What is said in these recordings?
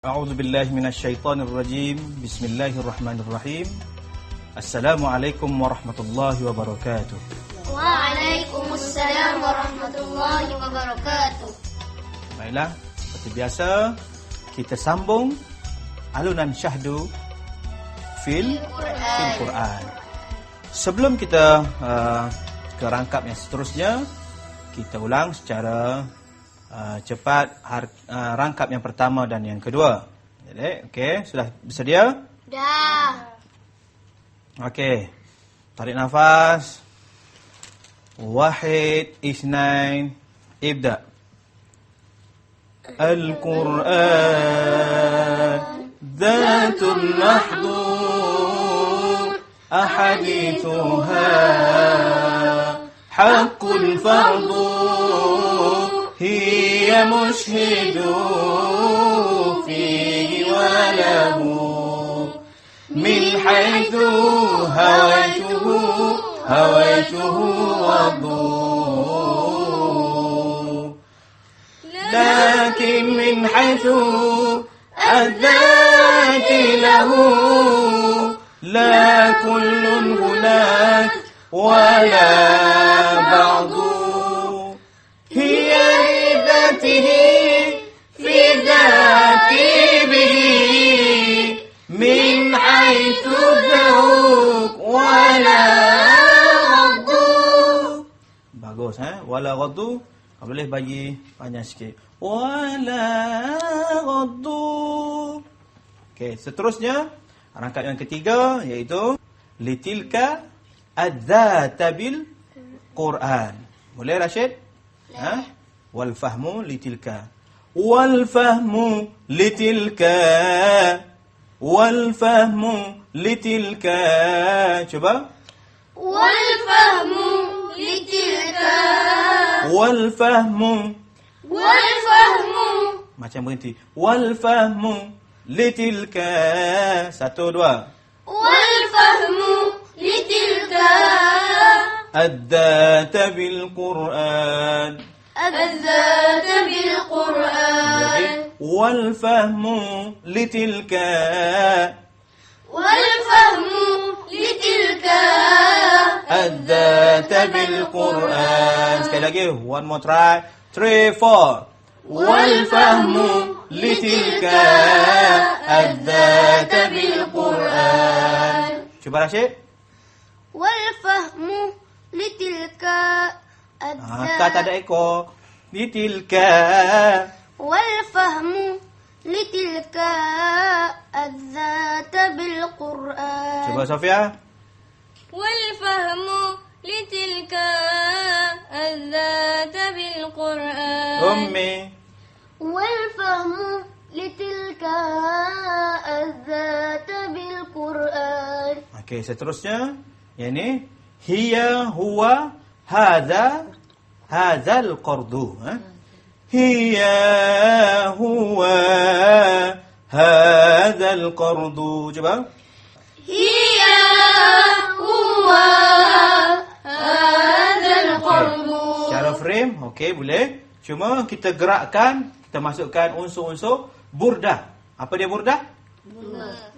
A'udzu billahi minasyaitonir rajim. Bismillahirrahmanirrahim. Assalamualaikum warahmatullahi wabarakatuh. Waalaikumsalam warahmatullahi wabarakatuh. Baiklah, seperti biasa kita sambung alunan syahdu fil Quran. Sebelum kita ke rangkap yang seterusnya, kita ulang secara cepat rangkap yang pertama dan yang kedua. Jadi, okey, sudah bersedia? Dah. Okey. Tarik nafas. Wahid, isnain, ibda. Al-Quran Dhatul Mahdud Ahadithuha Haqqul Fardu هي مشهد فيه وله من حيث هويته وضو لكن من حيث الذات له لا كل هناك ولا بعض هي لذاته في ذاته به من حيث الذوق ولا غض. Bagus, wala ghaddu. Boleh bagi panjang sikit. Wala ghaddu. Okey, seterusnya rangkap yang ketiga iaitu litilka adzata bil Quran. Boleh Rashid? Wal fahmu litilka. Wal fahmu litilka. Wal fahmu litilka. Cuba. Wal fahmu litilka. Wal fahmu. Wal fahmu. Macam berhenti. Wal fahmu litilka. Satu, dua. Wal fahmu litilka. الذات بالقرآن الذات بالقرآن والفهم لتلك والفهم لتلك الذات بالقرآن. Sekali lagi, one more try, 3, 4. والفهم لتلك الذات بالقرآن. Cuba Rashid. والفهم لتلك Tak ada ekor. Litilka. والفهم لتلك الذات بالقرآن. Cuba Sofia. والفهم لتلك الذات بالقرآن. Ummi. والفهم لتلك الذات بالقرآن. Okey, seterusnya yang ini hiya huwa hadza hadzal qardu. Hiya huwa hadzal qardu. Coba. Hiya huwa hadzal qardu. Secara frame, okey, boleh. Cuma kita gerakkan, kita masukkan unsur-unsur burdah. Apa dia burdah?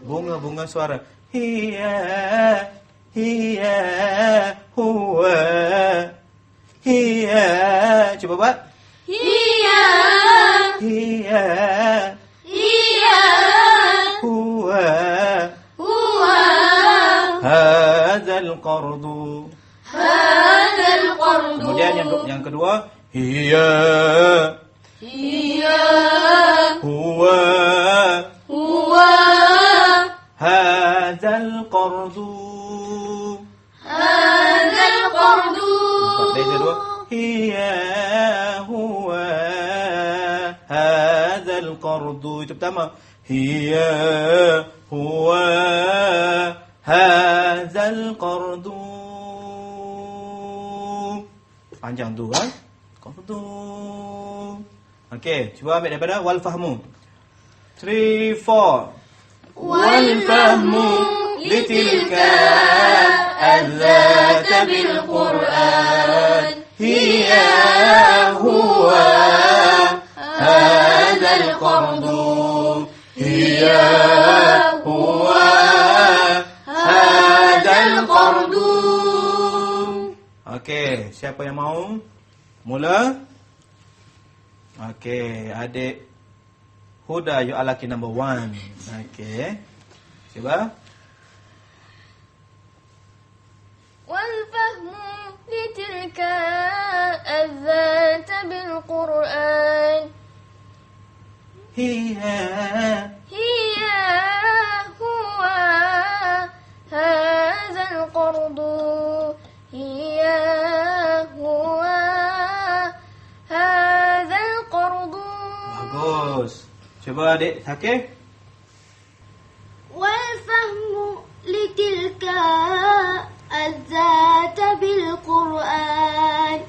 Bunga suara. Hiya huwa hiya. Cuba buat. Hiya huwa hadzal qardu. Kemudian yang kedua, hiya huwa hadzal qardu. Hiya huwa hadzal qardu. Itu pertama. Hiya huwa hadzal qardu. Panjang tu qardu. Okey, cuba ambil daripada wal fahmu. 3, 4. Wal fahmu litilka الذات بالقرآن هي هو هذا القرض hiya huwa hadzal qardu. Okey, siapa yang mau mula? Okey, adik Huda, you are lucky number 1. Okey. Cuba. والفهم لتلك الذات بالقرآن Hiya هي هو هذا القرض هي هو هذا القرض. bagus. Cuba adik Hakif. والفهم لتلك الذات بالقرآن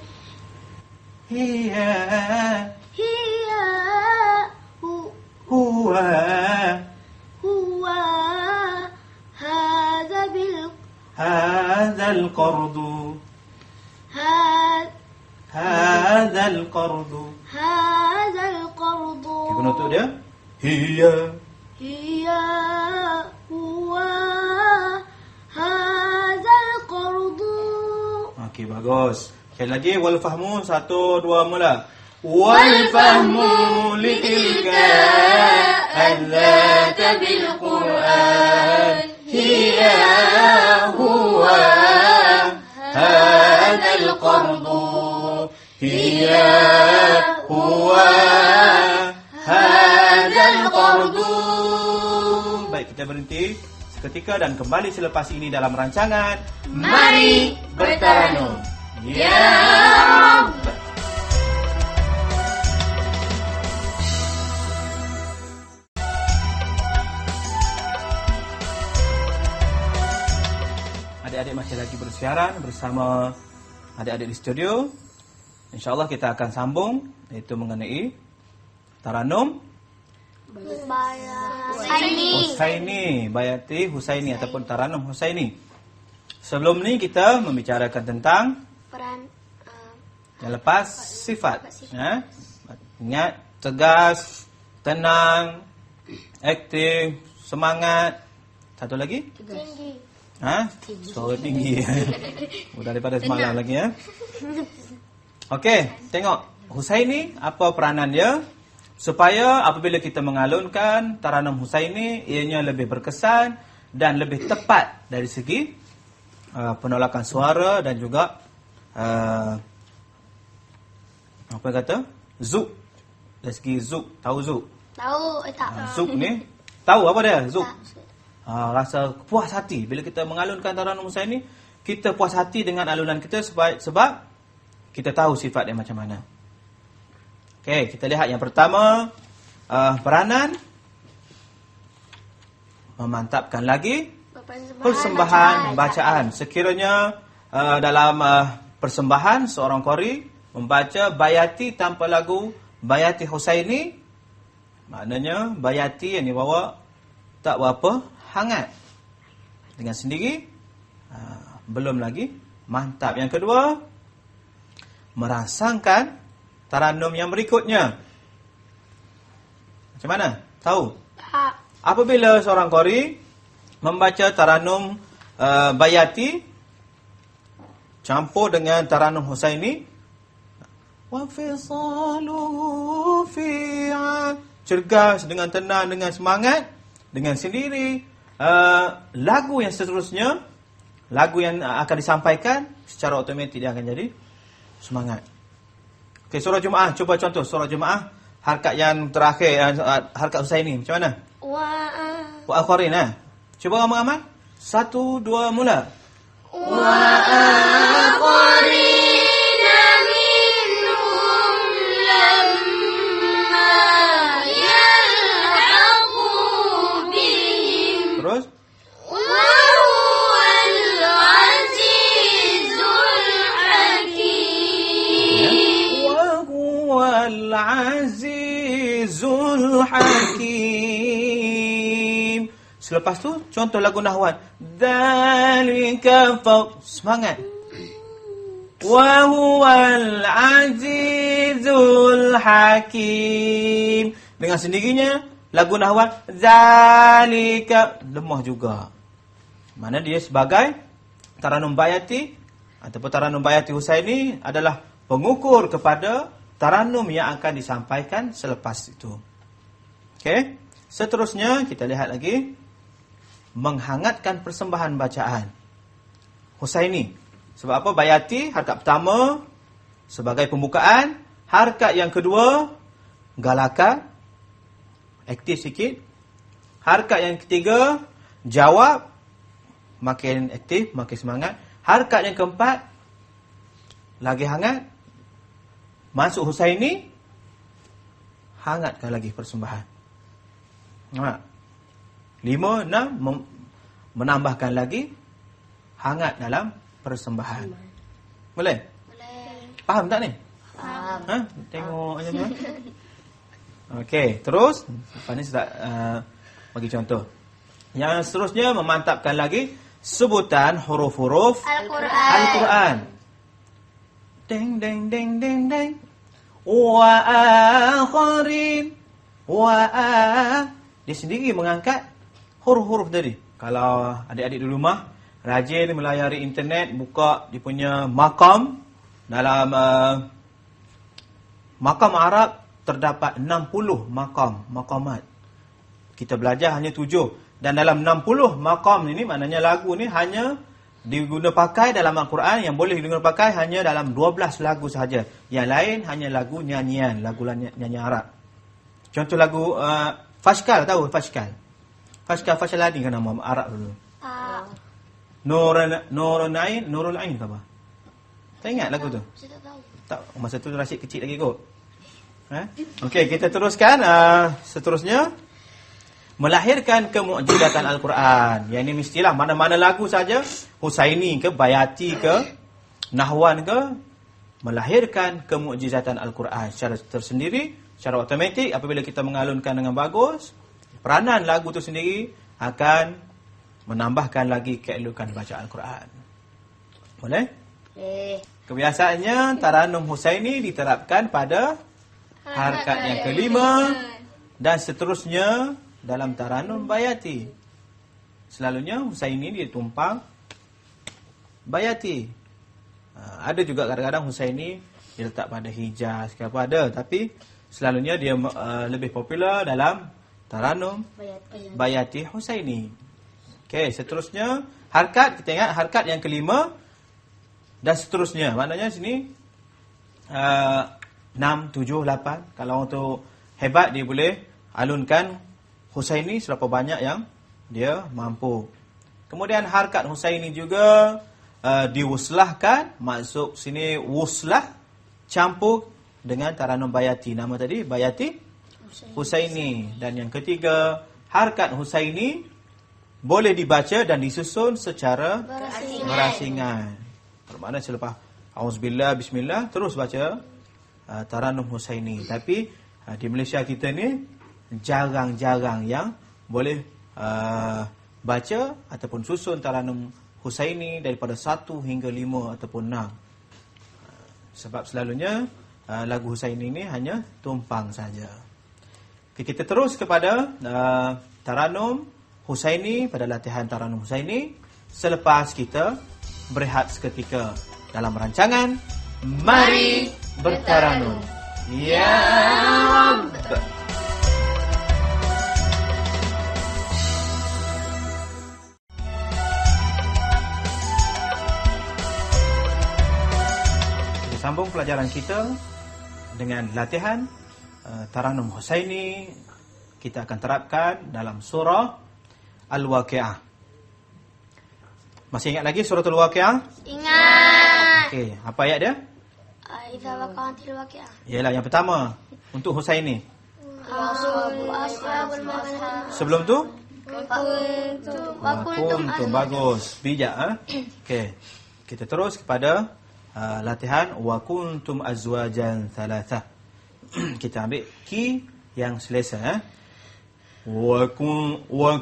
Hiya هي huwa هو هذا hadzal qardu. Hadzal qardu. هذا القرض Okey, penutup dia. Hiya هي هو هذا القرض. Okey, bagus. Sekali lagi, wal fahmu. 1, 2, mula. Wal fahmu litilka allata bil Qur'an hiya huwa hadzal qardu hiya huwa hadzal qardu. Baik, kita berhenti seketika dan kembali selepas ini dalam rancangan Mari Bertaranum. Ya Rabb. Adik-adik masih lagi bersiaran bersama adik-adik di studio. InsyaAllah kita akan sambung, iaitu mengenai Taranum Husaini, Bayati Husaini ataupun Taranum Husaini. Sebelum ni kita membicarakan tentang Peran yang lepas sifat. Ya? Ingat, tegas, tenang, aktif, semangat. Satu lagi? tinggi. Ha? Suara tinggi. Mudah daripada semalam lagi ya. Okey, tengok Husaini, apa peranan dia supaya apabila kita mengalunkan Taranum Husaini ianya lebih berkesan dan lebih tepat dari segi penolakan suara dan juga apa kata? Zuk. Dari segi zuk, tahu zuk? Tahu tak? Zuk ni tahu apa dia? Zuk. Rasa puas hati bila kita mengalunkan Taranum Husaini, kita puas hati dengan alunan kita sebab kita tahu sifat dia macam mana. Okey, kita lihat yang pertama, peranan memantapkan lagi persembahan bacaan. Sekiranya dalam persembahan seorang qari membaca bayati tanpa lagu Bayati Husaini, maknanya bayati yang dibawa tak berapa hangat dengan sendiri, belum lagi mantap. Yang kedua, merangsangkan taranum yang berikutnya. Macam mana? Tahu? Tak. Apabila seorang qari membaca taranum bayati campur dengan taranum Husaini, wa fisaluhu fi'an, cergas, dengan tenang, dengan semangat, dengan sendiri, lagu yang seterusnya, lagu yang akan disampaikan, secara automatik dia akan jadi semangat. Okey, surah Jumaah, cuba contoh surah Jumaah, harkat yang terakhir, harkat Husaini, macam mana? Wa akharin, cuba amal-amal. 1, 2, mula. Wa akharina minhum lamma yalhaqu bihim. Terus? Wa huwal azizul hakim. Wa huwal azizul hakim. Selepas tu, contoh lagu Nahwan. Dzalika fawq. Semangat. Wa huwal azizul hakim. Dengan sendirinya, lagu nahwan zalika, lemah juga. Mana dia sebagai taranum bayati ataupun taranum bayati Husaini adalah pengukur kepada taranum yang akan disampaikan selepas itu. Okey. Seterusnya kita lihat lagi menghangatkan persembahan bacaan Husaini. Sebab apa? Bayati harkat pertama sebagai pembukaan, harkat yang kedua galakan, aktif sikit. Harkat yang ketiga jawab, makin aktif, makin semangat. Harkat yang keempat lagi hangat. Masuk Husaini, hangatkan lagi persembahan. Nampak? 5, 6 menambahkan lagi hangat dalam persembahan. Boleh? Boleh. Faham tak ni? Faham. Ha? Tengok macam tu. Okey, terus lepas ni saya bagi contoh. Yang seterusnya memantapkan lagi sebutan huruf-huruf Al-Quran. Al-Quran. Deng deng deng deng deng. Wa akharin. Dia sendiri mengangkat huruf-huruf tadi. Kalau adik-adik di rumah rajin melayari internet, buka dia punya maqam. Dalam maqam Arab terdapat 60 maqamat. Kita belajar hanya 7. Dan dalam 60 maqam ini, maknanya lagu ni hanya diguna pakai dalam Al-Quran. Yang boleh diguna pakai hanya dalam 12 lagu sahaja. Yang lain hanya lagu nyanyian, lagu nyanyian Arab. Contoh lagu Fashkal, tahu Fashkal? Fashkal Ain kan nama Arab dulu. Nurul Ain ke apa? Tak ingat lagu tu? Saya tak tahu. Tak, masa tu Rashid kecil lagi kot. Okey, kita teruskan. Seterusnya melahirkan kemukjizatan Al-Quran. Yang ini mestilah mana-mana lagu saja, Husaini ke, Bayati ke, Nahwan ke, melahirkan kemukjizatan Al-Quran secara tersendiri, secara automatik. Apabila kita mengalunkan dengan bagus, peranan lagu itu sendiri akan menambahkan lagi keelokan baca Al-Quran. Boleh? Kebiasaannya taranum Husaini diterapkan pada harkat yang kelima dan seterusnya dalam taranum Bayati. Selalunya Husaini dia tumpang Bayati. Ada juga kadang-kadang Husaini dia letak pada Hijaz ke apa ada, tapi selalunya dia lebih popular dalam taranum Bayati Husaini. Okey, seterusnya harkat, kita ingat harkat yang kelima dan seterusnya. Maknanya sini 6, 7, 8. Kalau untuk hebat dia boleh alunkan Husaini seberapa banyak yang dia mampu. Kemudian harkat Husaini juga diwuslahkan. Maksud sini wuslah campur dengan taranum Bayati. Nama tadi Bayati Husaini. Dan yang ketiga, harkat Husaini boleh dibaca dan disusun secara berasingan. Bermakna selepas auzubillah, bismillah, terus baca taranum Husaini. Tapi di Malaysia kita ni jarang-jarang yang boleh baca ataupun susun taranum Husaini daripada 1 hingga 5 ataupun 6. Sebab selalunya lagu Husaini ni hanya tumpang saja. Okay, kita terus kepada taranum Husaini pada latihan taranum Husaini selepas kita berehat seketika dalam rancangan Mari Bertaranum. Ya Rabb. Kita sambung pelajaran kita dengan latihan taranum Husaini. Kita akan terapkan dalam surah Al-Waqi'ah. Masih ingat lagi surah Al-Waqi'ah? Ingat. Okey, apa ayat dia? Idza waqa'atil waqi'ah. Ialah yang pertama untuk Husaini. Ashabul makan. Sebelum tu? Kuntum. Bagus. Bijak. Okey. Kita terus kepada latihan wa kuntum azwajan thalatha. Kita ambil key yang selesa. وَكُنْتُمْ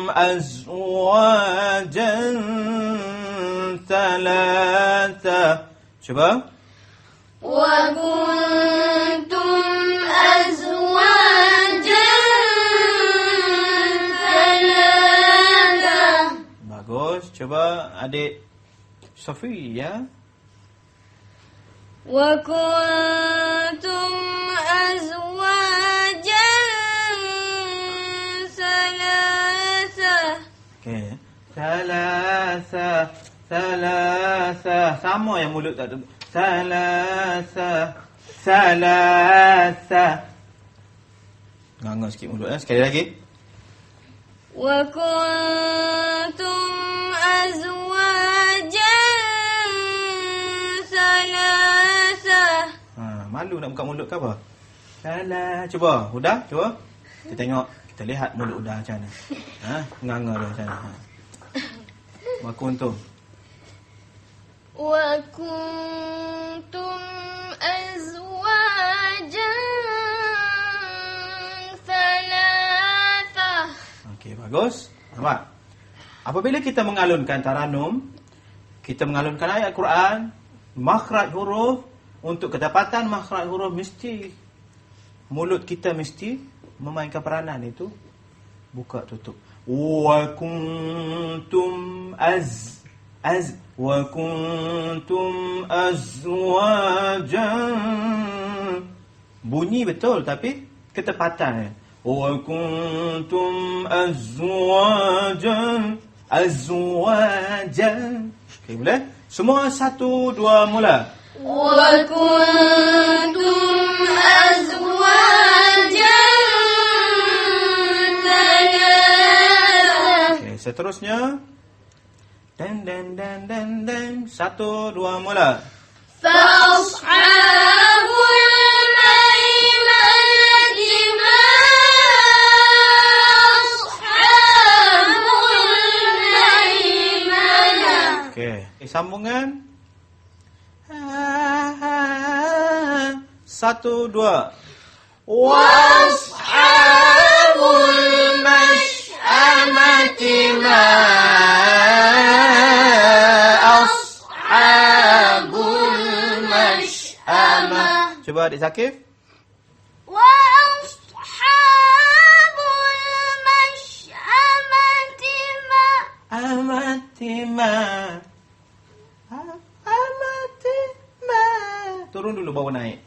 أَزْوَاجًا ثَلَاثًا. Cuba. وَكُنْتُمْ أَزْوَاجًا Coba adik Sofi ya. وكنتم أزواجا ثلاثة. Okey. Salasa. Sama yang mulut tak tu. Salasa. Nganga sikit mulut Sekali lagi. وكنتم أزواجا ثلاثة. Malu nak buka mulut ke apa? Cuba, Huda, cuba. Kita tengok, kita lihat mulut Huda macam mana. Nganga dia macam mana. Wa kuntum. وكنتم أزواجا ثلاثة. Okey, bagus. Nampak? Apabila kita mengalunkan taranum, kita mengalunkan ayat Quran, makhraj huruf, untuk ketepatan makhraj huruf mesti mulut kita mesti memainkan peranan itu buka tutup. Wa kuntum wa kuntum azwajan. Bunyi betul tapi ketepatan. Wa kuntum azwajan. Okey, boleh? Semua 1, 2 mula. وكنتم أزواجا ثلاثة. Okey, seterusnya. Dan. 1, 2 mula. فأصحاب الميمنة ما أصحاب الميمنة. Okey, sambungan. 1, 2. Washabul mash'amati ma ashabul mash'amah. Cuba adik Zakif. وأصحاب المشأمة ما Amatima. Amatima. Turun dulu bawa naik.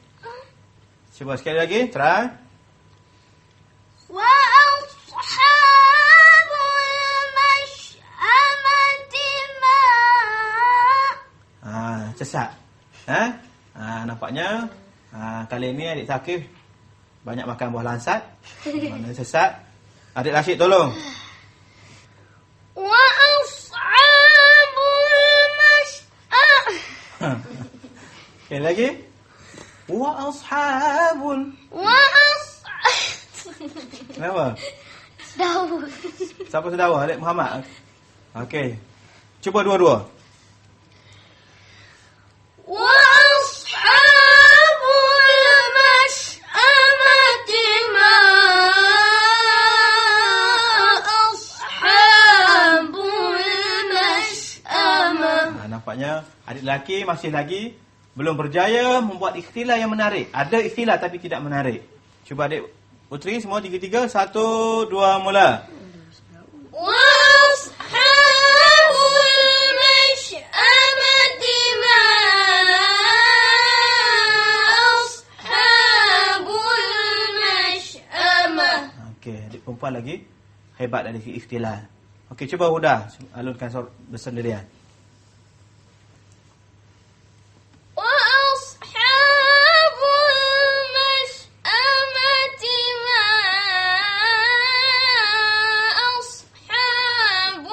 Cuba sekali lagi, try. وأصحاب المشأمة ما. Sesat. Nampaknya kali ini adik Zakif banyak makan buah lansat. Mana sesat. Adik Rashid tolong. وأصحاب المشأمة. Sekali lagi. Wa ashabul. Kenapa? Daud. Siapa sedawa? Adik Muhammad. Okey. Cuba dua-dua. وأصحاب المشأمة ما أصحاب المشأمة. Nampaknya adik lelaki masih lagi belum berjaya membuat ikhtilah yang menarik. Ada ikhtilah tapi tidak menarik. Cuba adik putri semua 3-3. 1, 2 mula. وأصحاب المشأمة ما أصحاب المشأمة. Okey, adik perempuan lagi hebat dari segi ikhtilah. Okey, cuba Huda alunkan bersendirian. وأصحاب المشأمة ما أصحاب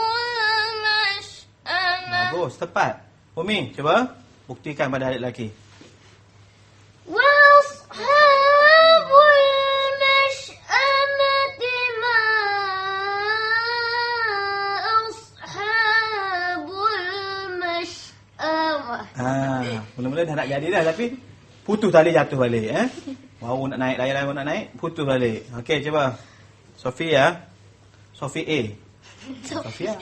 المشأمة. Bagus, tepat. Umi, cuba buktikan pada adik lelaki. وأصحاب المشأمة ما أصحاب المشأمة. Mula-mula dah nak jadi dah tapi putus tali jatuh balik Baru nak naik, layar nak naik, putus balik. Okey, cuba. Sofi ya. Sofi A. Sofi A.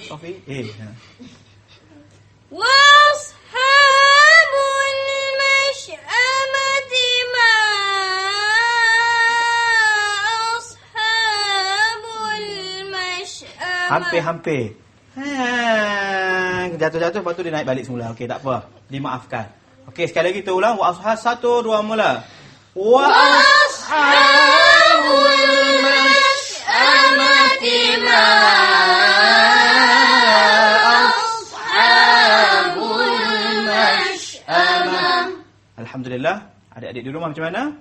وأصحاب المشأمة ما أصحاب المشأمة. Hampir-hampir. Jangan jatuh-jatuh lepas tu dia naik balik semula. Okey, tak apa. Dimaafkan. Okey, sekali lagi kita ulang. Wa ashab 1 2 mula. Wa ashabul mash'amati ma ashabul mash'amah. Alhamdulillah. Adik-adik di rumah macam mana?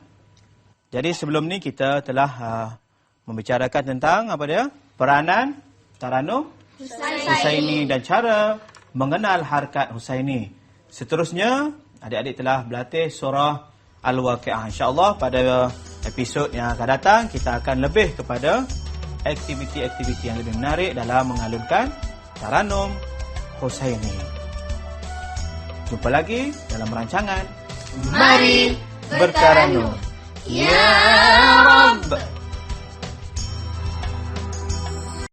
Jadi sebelum ni kita telah membicarakan tentang apa dia? Peranan Taranum Husaini dan cara mengenal harakat Husaini. Seterusnya, adik-adik telah berlatih surah Al-Waqi'ah. InsyaAllah pada episod yang akan datang, kita akan lebih kepada aktiviti-aktiviti yang lebih menarik dalam mengalunkan Taranum Husaini. Jumpa lagi dalam rancangan Mari Bertaranum. Ya Rabb.